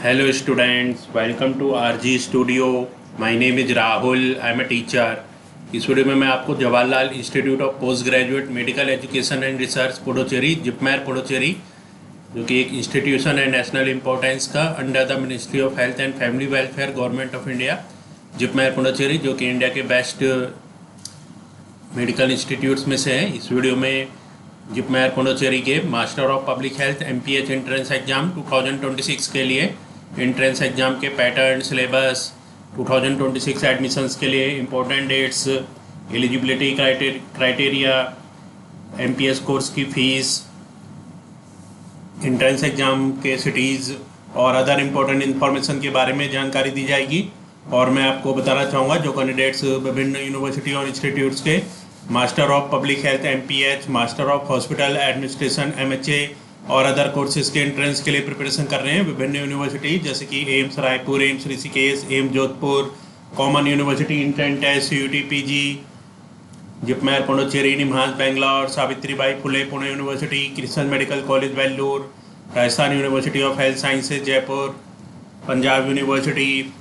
Hello students, welcome to RG Studio. My name is Rahul. I am a teacher. इस video में मैं आपको Jawaharlal institute of post graduate medical education and research Puducherry JIPMER Puducherry, जो कि एक institution है national importance का under the ministry of health and family welfare government of India, JIPMER Puducherry, जो कि इंडिया के बेस्ट मेडिकल इंस्टीट्यूट्स में से है। इस वीडियो में जिपमेर पुडुचेरी के master of public health MPH entrance exam 2026 के लिए एंट्रेंस एग्जाम के पैटर्न, सिलेबस, 2026 एडमिशन्स के लिए important dates, eligibility criteria, MPS course की फ़ीस, एंट्रेंस एग्जाम के सिटीज़ और अदर इम्पोर्टेंट इन्फॉर्मेशन के बारे में जानकारी दी जाएगी। और मैं आपको बताना चाहूँगा जो कैंडिडेट्स विभिन्न यूनिवर्सिटी और इंस्टीट्यूट्स के master of public health MPH, master of hospital administration MHA और अदर कोर्सेज के एंट्रेंस के लिए प्रिपरेशन कर रहे हैं विभिन्न यूनिवर्सिटी जैसे कि AIIMS Raipur, AIIMS Rishikesh, AIIMS Jodhpur, common university entrance test, CUT PG, JIPMER Puducherry, NIMHANS Bangalore, Savitribai Phule Pune university, Krishna medical college Vellore, Rajasthan university of health sciences Jaipur, Punjab university,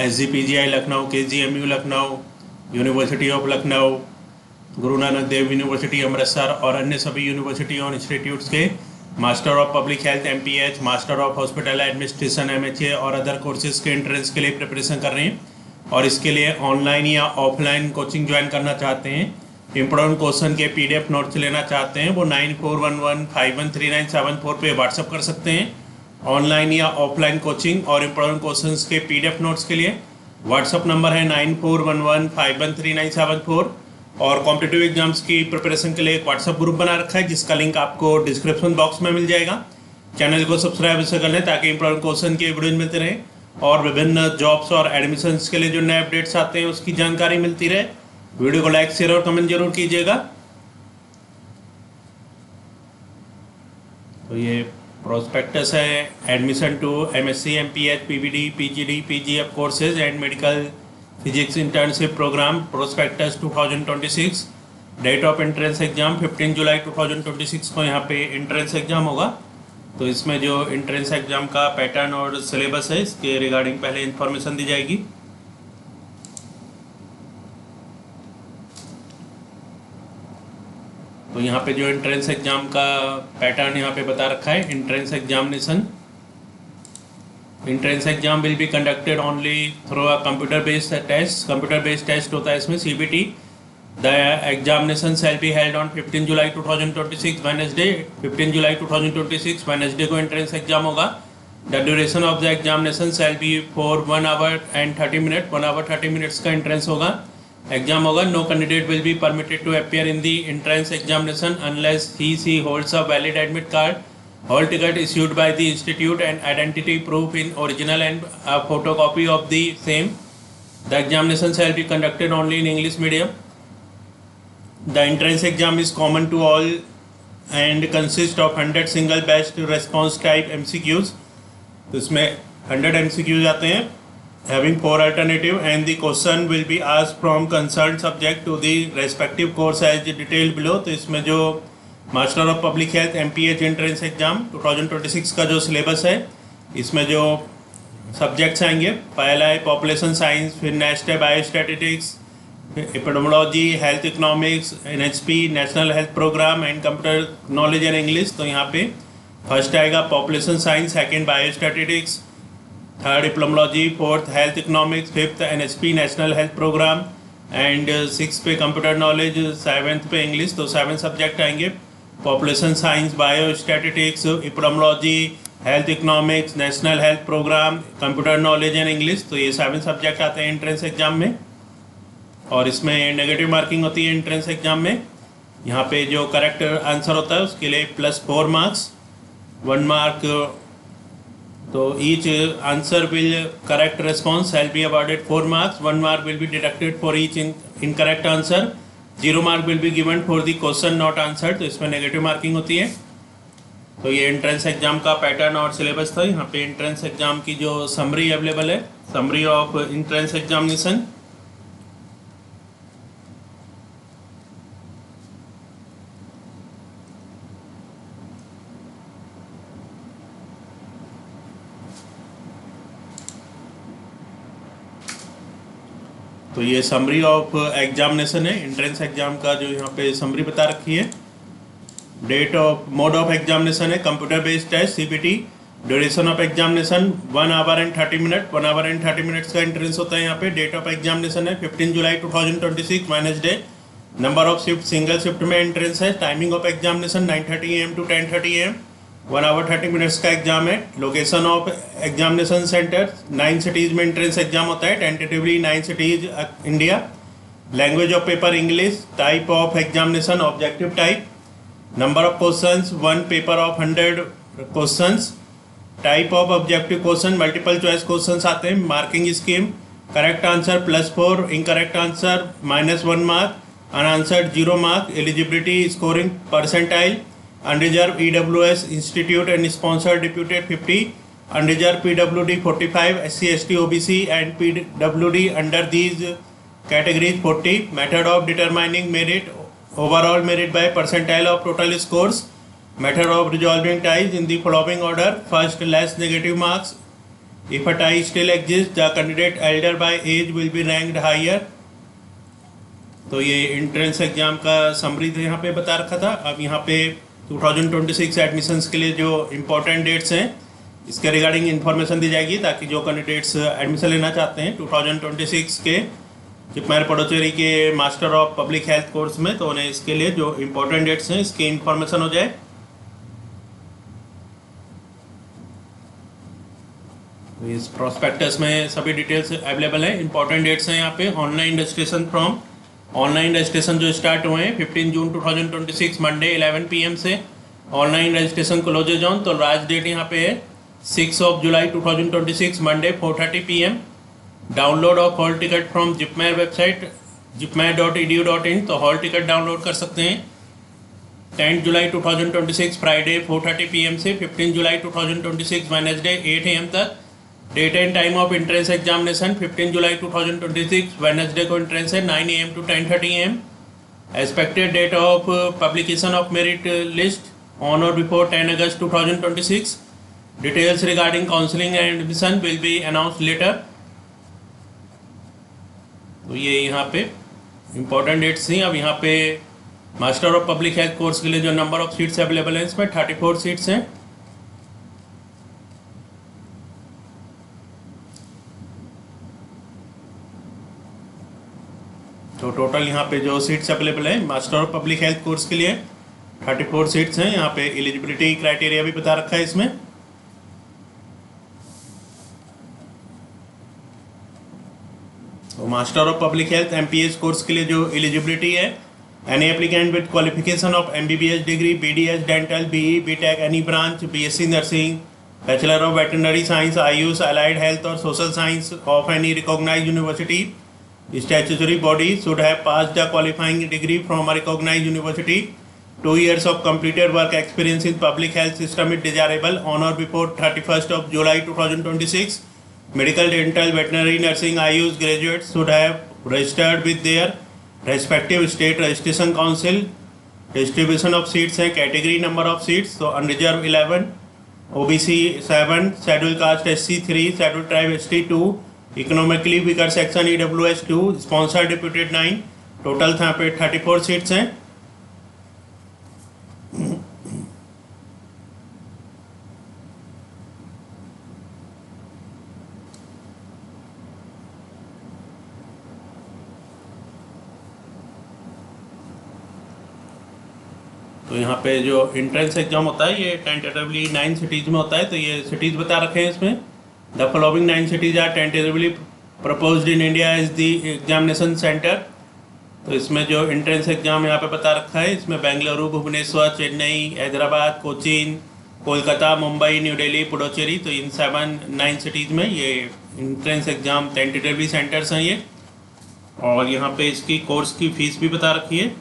SGPGI Lucknow, KGMU Lucknow, university of Lucknow, Guru Nanak Dev university Amritsar और अन्य सभी यूनिवर्सिटी और इंस्टीट्यूट्स के master of public health MPH, master of hospital administration MHA और other courses के entrance के लिए preparation कर रहे हैं। और इसके लिए ऑनलाइन या ऑफलाइन कोचिंग ज्वाइन करना चाहते हैं, इम्पोर्टेंट क्वेश्चन के PDF नोट्स लेना चाहते हैं, वो 9411513974 पे व्हाट्सअप कर सकते हैं। ऑनलाइन या ऑफलाइन कोचिंग और इम्पोर्टेंट क्वेश्चंस के PDF नोट्स के लिए व्हाट्सअप नंबर है 9411513974। और कॉम्पिटिटिव एग्जाम्स की प्रिपरेशन के लिए एक व्हाट्सअप ग्रुप बना रखा है जिसका लिंक आपको डिस्क्रिप्शन बॉक्स में मिल जाएगा। चैनल को सब्सक्राइब इससे कर लें ताकि इंपॉर्टेंट क्वेश्चन के वीडियो मिलते रहें और विभिन्न जॉब्स और एडमिशन्स के लिए जो नए अपडेट्स आते हैं उसकी जानकारी मिलती रहे। वीडियो को लाइक, शेयर और कमेंट जरूर कीजिएगा। तो ये प्रोस्पेक्टस है admission to MSc MPH PVD PGD PGF courses and medical physics internship program prospectus 2026। Date of entrance exam 15 जुलाई 2026 को यहाँ पे एंट्रेंस एग्जाम होगा। तो इसमें जो एंट्रेंस एग्जाम का पैटर्न और सिलेबस है इसके रिगार्डिंग पहले इन्फॉर्मेशन दी जाएगी। तो यहाँ पे जो एंट्रेंस एग्जाम का पैटर्न यहाँ पे बता रखा है, entrance examination, entrance exam will be conducted only through a computer based test. Computer based test होता है इसमें CBT। The examination shall be held on 15 July 2026 Wednesday. 15 July 2026 Wednesday को एंट्रेंस एग्जाम होगा। The duration of the examination shall be for 1 hour and 30 minute. 1 hour 30 minutes का entrance होगा, exam होगा। No candidate will be permitted to appear in the entrance examination unless he holds a valid admit card, hall ticket issued by the institute and identity proof in original and a photocopy of the same. The examination shall be conducted only in English medium. The entrance exam is common to all and consists of 100 single batch response type MCQs. तो इसमें 100 MCQs आते हैं having 4 alternative and the question will be asked from concerned subject to the respective course as detailed below. तो इसमें जो master of public health MPH entrance exam 2026 का जो syllabus है इसमें जो सब्जेक्ट्स आएंगे, पहला है पॉपुलेशन साइंस, फिर नेक्स्ट है biostatistics, epidemiology, health economics, NHP national health program and computer knowledge and English. तो यहाँ पे फर्स्ट आएगा population science, second biostatistics, third epidemiology, fourth health economics, fifth NHP national health program and six पे computer knowledge, seventh पे English. तो 7 subject आएंगे, population science, biostatistics, epidemiology, health economics, national health program, computer knowledge and English. तो ये 7 subject आते हैं entrance exam में और इसमें नेगेटिव मार्किंग होती है एंट्रेंस एग्जाम में। यहाँ पे जो करेक्ट आंसर होता है उसके लिए +4 मार्क्स, 1 मार्क। तो each answer will correct response shall be awarded 4 marks, 1 mark will be deducted for each incorrect answer, 0 mark will be given for the question not answered। तो इसमें नेगेटिव मार्किंग होती है। तो ये एंट्रेंस एग्जाम का pattern और syllabus था। यहाँ पे एंट्रेंस एग्जाम की जो समरी अवेलेबल है, समरी ऑफ एंट्रेंस एग्जामिनेशन। तो ये समरी ऑफ एग्जामिनेशन है, एंट्रेंस एग्जाम का जो यहाँ पे समरी बता रखी है। Date of mode of examination है computer based test CBT. Duration of examination 1 hour and 30 minute, 1 hour and 30 minutes का एंट्रेंस होता है यहाँ पे। डेट ऑफ एग्जामिनेशन है 15 जुलाई 2026 Wednesday. Number of shift single shift में एंट्रेंस है। Timing of examination 9:30 AM to 10:30 AM, 1 hour 30 minutes का exam है। Location of examination centre 9 cities में एंट्रेंस एग्जाम होता है, tentatively 9 cities India. Language of paper English. Type of examination objective type. Number of questions 1 paper of 100 questions. Type of objective question multiple choice questions आते हैं। Marking scheme correct answer +4, incorrect answer -1 mark, unanswered 0 mark. Eligibility scoring percentile. Unreserved EWS institute and sponsored deputed 50, unreserved PWD 45, SC ST OBC and PWD under these categories 40. Method of determining merit: overall merit by percentile of total scores. Method of resolving ties in the following order: first, less negative marks. If a tie still exists, the candidate elder by age will be ranked higher. तो ये entrance exam का summary तो यहाँ पे बता रखा था। अब यहाँ पे 2026 एडमिशन्स के लिए जो इम्पोर्टेंट डेट्स हैं इसके रिगार्डिंग इन्फॉर्मेशन दी जाएगी, ताकि जो कैंडिडेट्स एडमिशन लेना चाहते हैं 2026 के जिपमेर पुडुचेरी के master of public health course में, तो उन्हें इसके लिए जो इम्पोर्टेंट डेट्स हैं इसकी इन्फॉर्मेशन हो जाए। तो इस प्रोस्पेक्टस में सभी डिटेल्स अवेलेबल हैं। इंपॉर्टेंट डेट्स हैं यहाँ पे। Online registration form, online registration जो स्टार्ट हुए हैं 15 जून 2026 मंडे 11 PM से ऑनलाइन रजिस्ट्रेशन क्लोजेज ऑन। तो लास्ट डेट यहाँ पे है 6 July 2026 Monday 4:30 PM। Download of hall ticket from JIPMER website jipmer.edu.in। तो हॉल टिकट डाउनलोड कर सकते हैं 10 जुलाई 2026 फ्राइडे 4:30 PM से 15 जुलाई 2026 वेडनेसडे 8 AM तक। Date and time of entrance examination 15 July 2026 Wednesday को एंट्रेंस है 9 AM to 10:30 AM। Expected date of publication of merit list on और before 10 अगस्त 2026। Details regarding counselling and admission will be announced later. तो ये यहाँ पे important dates थी। अब यहाँ पे master of public health course के लिए जो नंबर ऑफ सीट्स अवेलेबल हैं इसमें 34 सीट्स हैं। तो टोटल यहाँ पे जो सीट्स अवेलेबल है master of public health course के लिए 34 सीट्स हैं। यहाँ पे एलिजिबिलिटी क्राइटेरिया भी बता रखा है इसमें। तो master of public health MPH course के लिए जो एलिजिबिलिटी है, any applicant with qualification of MBBS degree, BDS dental, BE, BTech any branch, BSc nursing, bachelor of veterinary science, AYUSH, allied health और social science of any recognised university statutory body should have passed the qualifying degree from a recognized university. 2 years of completed work experience in public health system is desirable on or before 31st of July 2026. Medical, dental, veterinary, nursing, Ayush graduates should have registered with their respective state registration council. Distribution of seats है, category number of seats, तो unreserved 11, OBC 7, scheduled caste SC 3, scheduled tribe ST 2, economically weaker section EWS 2, sponsor deputed 9। Total यहाँ पे 34 seats हैं। तो यहाँ पे जो entrance exam होता है ये टेंटेटिवली 9 सिटीज़ में होता है। तो ये सिटीज़ बता रखे हैं इसमें। The following 9 cities are tentatively proposed in India as the examination center। तो इसमें जो एंट्रेंस एग्जाम यहाँ पे बता रखा है इसमें बेंगलुरु, भुवनेश्वर, चेन्नई, हैदराबाद, कोचीन, कोलकाता, मुंबई, न्यू दिल्ली, पुडुचेरी। तो इन 9 सिटीज़ में ये एंट्रेंस एग्जाम टेंटेटिवली सेंटर्स हैं ये। और यहाँ पे इसकी कोर्स की फीस भी बता रखी है।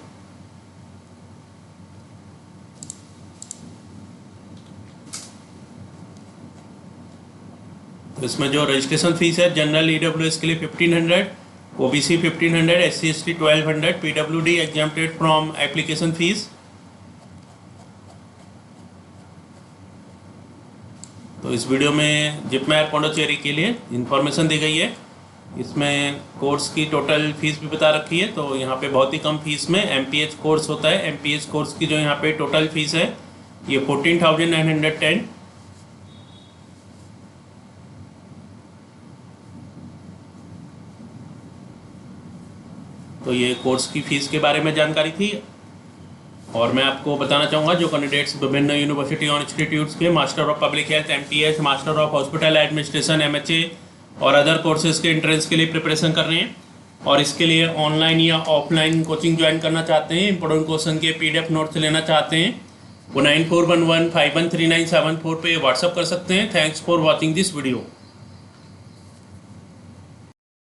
इसमें जो रजिस्ट्रेशन फीस है जनरल EWS के लिए 1500, OBC 1500, SC ST 1200, PWD exempted from application fees. तो इस वीडियो में जिपमेर पुडुचेरी के लिए इंफॉर्मेशन दी गई है। इसमें कोर्स की टोटल फीस भी बता रखी है। तो यहाँ पे बहुत ही कम फीस में MPH कोर्स होता है। MPH कोर्स की जो यहाँ पे टोटल फीस है ये 14,910। तो ये कोर्स की फ़ीस के बारे में जानकारी थी। और मैं आपको बताना चाहूँगा जो कैंडिडेट्स विभिन्न यूनिवर्सिटी और इंस्टीट्यूट्स के master of public health MTH, master of hospital administration MHA और अदर कोर्सेज़ के एंट्रेंस के लिए प्रिपरेशन कर रहे हैं और इसके लिए ऑनलाइन या ऑफलाइन कोचिंग ज्वाइन करना चाहते हैं, इंपॉर्टेंट क्वेश्चन के PDF नोट्स लेना चाहते हैं, वो 9411513974 पे व्हाट्सअप कर सकते हैं। Thanks for watching this video.